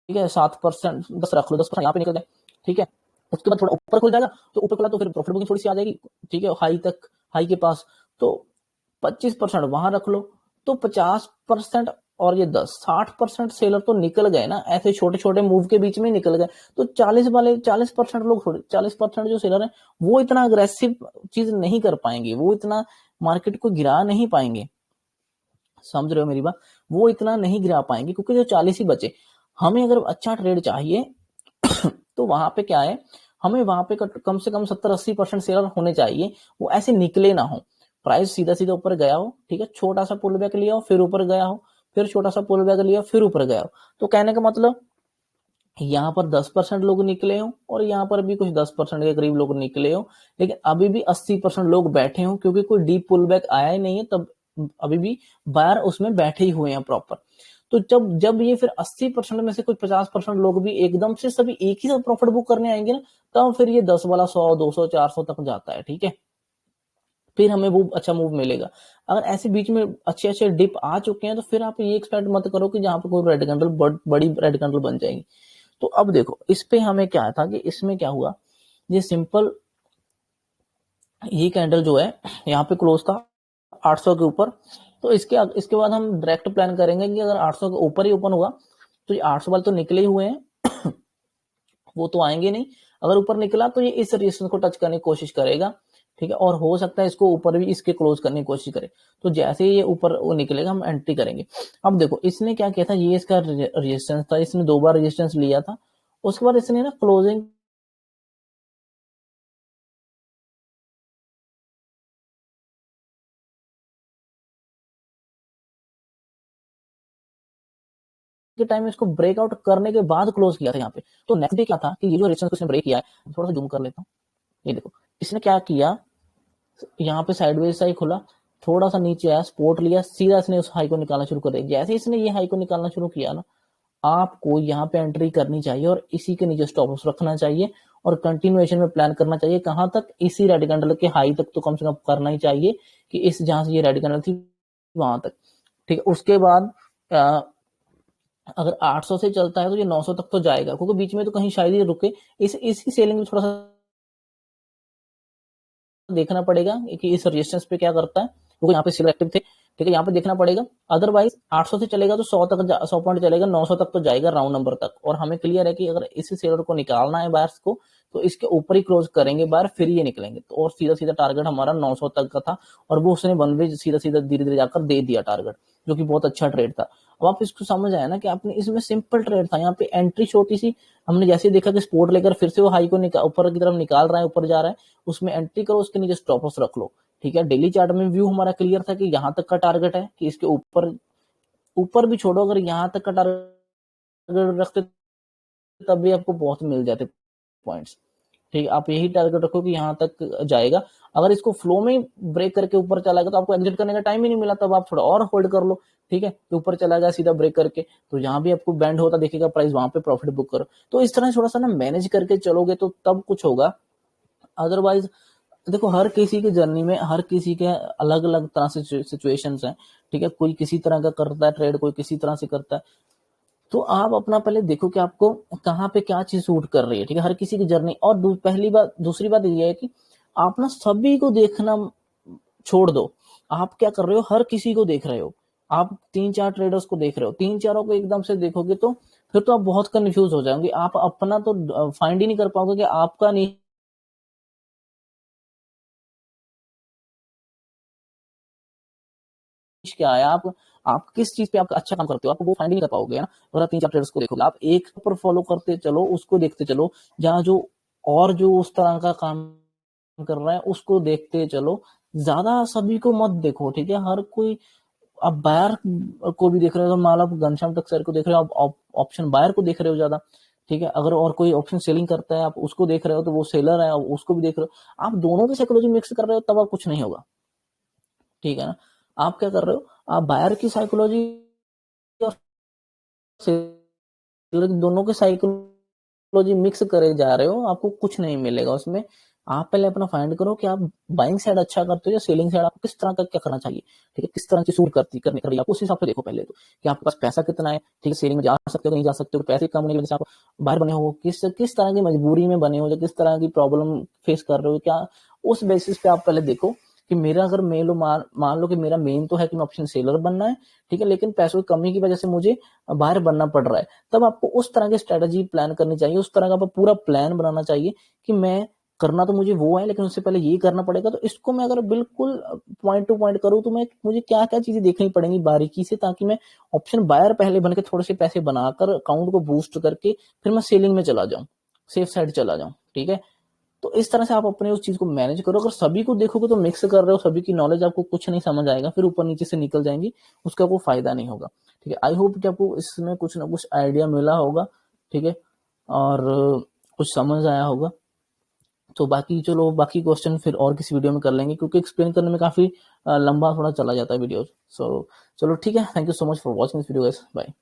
है, 7%, 10 रख लो, 10% यहाँ पे निकल जाए। ठीक है, उसके बाद थोड़ा ऊपर खुल जाएगा, तो ऊपर खुला तो फिर प्रॉफिट बुकिंग थोड़ी सी आ जाएगी। ठीक है, हाई के पास तो 25% वहां रख लो, तो 50%, और ये 60% सेलर तो निकल गए ना, ऐसे छोटे छोटे मूव के बीच में निकल गए। तो 40% लोग, 40% जो सेलर है वो इतना अग्रेसिव चीज नहीं कर पाएंगे, वो इतना मार्केट को गिरा नहीं पाएंगे। समझ रहे हो मेरी बात, वो इतना नहीं गिरा पाएंगे क्योंकि जो 40 ही बचे। हमें अगर अच्छा ट्रेड चाहिए तो वहां पे क्या है, हमें वहां पे कम से कम 70-80% सेलर होने चाहिए, वो ऐसे निकले ना हो, प्राइस सीधा सीधा ऊपर गया हो। ठीक है, छोटा सा पुल बैक लिया हो फिर ऊपर गया हो, फिर छोटा सा पुल बैक लिया फिर ऊपर गया हो। तो कहने का मतलब, यहाँ पर 10% लोग निकले हो और यहाँ पर भी कुछ 10% के करीब लोग निकले हो, लेकिन अभी भी 80% लोग बैठे हो क्योंकि कोई डीप पुल बैक आया ही नहीं है, तब अभी भी बायर उसमें बैठे ही हुए हैं प्रॉपर। तो जब जब ये फिर 80% में से कुछ 50% लोग भी एकदम से सभी एक ही साथ प्रॉफिट बुक करने आएंगे ना, तब फिर ये 10 वाला 100, 200, 400 तक जाता है। ठीक है, फिर हमें वो अच्छा मूव मिलेगा। अगर ऐसे बीच में अच्छे अच्छे डिप आ चुके हैं तो फिर आप ये एक्सपेक्ट मत करो कि जहां पर कोई रेड कैंडल बड़ी रेड कैंडल बन जाएगी। तो अब देखो, इस पे हमें क्या था कि इसमें क्या हुआ, ये सिंपल, ये कैंडल जो है यहाँ पे क्लोज था 800 के ऊपर। तो इसके बाद हम डायरेक्ट प्लान करेंगे कि अगर 800 के ऊपर ही ओपन हुआ तो ये 800 वाले तो निकले ही हुए हैं वो तो आएंगे नहीं। अगर ऊपर निकला तो ये इस रेजिस्टेंस को टच करने की कोशिश करेगा। ठीक है, और हो सकता है इसको ऊपर भी इसके क्लोज करने की कोशिश करे। तो जैसे ही ये ऊपर वो निकलेगा हम एंट्री करेंगे। अब देखो, इसने क्या किया था, ये इसका रेजिस्टेंस था, इसने 2 बार रेजिस्टेंस लिया था, उसके बाद इसने ना क्लोजिंग के टाइम इसको ब्रेकआउट करने के बाद क्लोज किया था यहाँ पे। तो नेक्स्ट डे क्या था कि ये जो रेजिस्टेंस इसने ब्रेक किया है, थोड़ा सा जूम कर लेता हूँ, ये देखो इसने क्या किया, यहाँ पे साइडवेज सा ही खुला, थोड़ा सा नीचे आया, सपोर्ट लिया, सीधा इसने उस हाई को निकालना शुरू कर दिया। जैसे इसने ये हाई को निकालना शुरू किया ना, आपको यहाँ पे एंट्री करनी चाहिए और इसी के नीचे स्टॉप लॉस रखना चाहिए और कंटिन्यूएशन में प्लान करना चाहिए। कहां तक? इसी रेड कैंडल के हाई तक तो कम से कम करना ही चाहिए, कि इस जहां से ये रेड कैंडल थी वहां तक, ठीक है। उसके बाद अगर 800 से चलता है तो ये 900 तक तो जाएगा, क्योंकि बीच में तो कहीं शायद ये रुके। इसी सेलिंग में थोड़ा सा देखना पड़ेगा कि इस रेजिस्टेंस पे क्या करता है, क्योंकि यहाँ पे सेलर एक्टिव थे, ठीक है, यहाँ पे देखना पड़ेगा। अदरवाइज 800 से चलेगा तो 100 तक 100 पॉइंट चलेगा, 900 तक तो जाएगा राउंड नंबर तक। और हमें क्लियर है कि अगर इस सेलर को निकालना है बायर्स को, तो इसके ऊपर ही क्लोज करेंगे बायर, फिर ये निकलेंगे। तो और सीधा सीधा टारगेट हमारा 900 तक का था, और वो उसने वन वे सीधा सीधा धीरे धीरे जाकर दे दिया टारगेट, जो कि बहुत अच्छा ट्रेड था। अब आप इसको समझ आया ना कि आपने इसमें सिंपल ट्रेड था, यहाँ पे एंट्री छोटी सी, हमने जैसे देखा कि सपोर्ट लेकर फिर से वो हाई को ऊपर की तरफ निकाल रहा है, ऊपर जा रहा है, उसमें एंट्री करो, उसके नीचे स्टॉप लॉस रख लो, ठीक है। डेली चार्ट में व्यू हमारा क्लियर था कि यहाँ तक का टारगेट है, कि इसके ऊपर भी छोड़ो, अगर यहाँ तक का टारगेट रखते तब भी आपको बहुत मिल जाते पॉइंट्स, ठीक है। आप यही टारगेट रखो कि यहाँ तक जाएगा। अगर इसको फ्लो में ब्रेक करके ऊपर चला गया तो आपको एग्जिट करने का टाइम ही नहीं मिला, तब आप थोड़ा और होल्ड कर लो, ठीक है। ऊपर चला गया सीधा ब्रेक करके, तो जहां भी आपको बैंड होता दिखेगा प्राइस, वहां पे प्रॉफिट बुक करो। तो इस तरह थोड़ा सा ना मैनेज करके चलोगे तो तब कुछ होगा। अदरवाइज देखो, हर किसी की जर्नी में हर किसी के अलग अलग तरह से सिचुएशंस हैं, ठीक है। कोई किसी तरह का करता है ट्रेड, कोई किसी तरह से करता है। तो आप अपना पहले देखो कि आपको कहाँ पे क्या चीज सूट कर रही है, ठीक है, हर किसी की जर्नी। और पहली बात, दूसरी बात ये है कि आप ना सभी को देखना छोड़ दो। आप क्या कर रहे हो, हर किसी को देख रहे हो। आप 3-4 ट्रेडर्स को देख रहे हो, 3-4 को एकदम से देखोगे तो फिर तो आप बहुत कंफ्यूज हो जाओगे। आप अपना तो फाइंड ही नहीं कर पाओगे कि आपका नीच क्या है, आप किस चीज पे आप अच्छा काम करते हो, आप वो फाइंड नहीं कर पाओगे ना। अगर आप 3-4 ट्रेडर्स को देखोगे, आप एक पर फॉलो करते चलो, उसको देखते चलो, जहां जो उस तरह का काम कर रहा है उसको देखते चलो। ज्यादा सभी को मत देखो, ठीक है। हर कोई, आप बायर को भी देख रहे हो, मान लो आप घनश्याम तक सर को देख रहे हो, आप ऑप्शन बायर को देख रहे हो ज्यादा, ठीक है। अगर और कोई ऑप्शन सेलिंग करता है, आप उसको देख रहे हो, तो वो सेलर है, आप उसको भी देख रहे हो। आप दोनों की साइकोलॉजी मिक्स कर रहे हो, तब आप कुछ नहीं होगा, ठीक है ना। आप क्या कर रहे हो, आप बायर की साइकोलॉजी और सेलर की, दोनों की साइकोलॉजी मिक्स करे जा रहे हो, आपको कुछ नहीं मिलेगा उसमें। आप पहले अपना फाइंड करो कि आप बाइंग साइड अच्छा करते हो या सेलिंग साइड, आपको किस तरह का क्या करना चाहिए, ठीक है, किस तरह की सूट करनी कर रही है, आप उस हिसाब से देखो पहले तो, कि आपके पास पैसा कितना है, ठीक है, सेलिंग में जा सकते हो नहीं जा सकते हो, पैसे कम होने की वजह से आप बाहर बने हो, किस तरह की मजबूरी में बने हो, या किस तरह की प्रॉब्लम फेस कर रहे हो, क्या उस बेसिस पे आप पहले देखो कि मेरा अगर मान लो कि मेरा मेन तो है कि मैं ऑप्शन सेलर बनना है, ठीक है, लेकिन पैसों की कमी की वजह से मुझे बाहर बनना पड़ रहा है। तब आपको उस तरह की स्ट्रेटजी प्लान करनी चाहिए, उस तरह का पूरा प्लान बनाना चाहिए कि मैं करना तो मुझे वो है, लेकिन उससे पहले ये करना पड़ेगा। तो इसको मैं अगर बिल्कुल पॉइंट टू पॉइंट करूँ, तो मुझे क्या क्या चीजें देखनी पड़ेंगी बारीकी से, ताकि मैं ऑप्शन बायर पहले बन के थोड़े से पैसे बनाकर अकाउंट को बूस्ट करके फिर मैं सेलिंग में चला जाऊं, सेफ साइड चला जाऊं, ठीक है। तो इस तरह से आप अपने उस चीज को मैनेज करो। अगर सभी को देखोगे तो मिक्स कर रहे हो, सभी की नॉलेज आपको कुछ नहीं समझ आएगा, फिर ऊपर नीचे से निकल जाएंगी, उसका कोई फायदा नहीं होगा, ठीक है। आई होप कि आपको इसमें कुछ ना कुछ आइडिया मिला होगा, ठीक है, और कुछ समझ आया होगा। तो बाकी चलो, बाकी क्वेश्चन फिर और किसी वीडियो में कर लेंगे, क्योंकि एक्सप्लेन करने में काफी लंबा थोड़ा चला जाता है वीडियो। सो चलो ठीक है, thank you so much for watching this video guys, bye.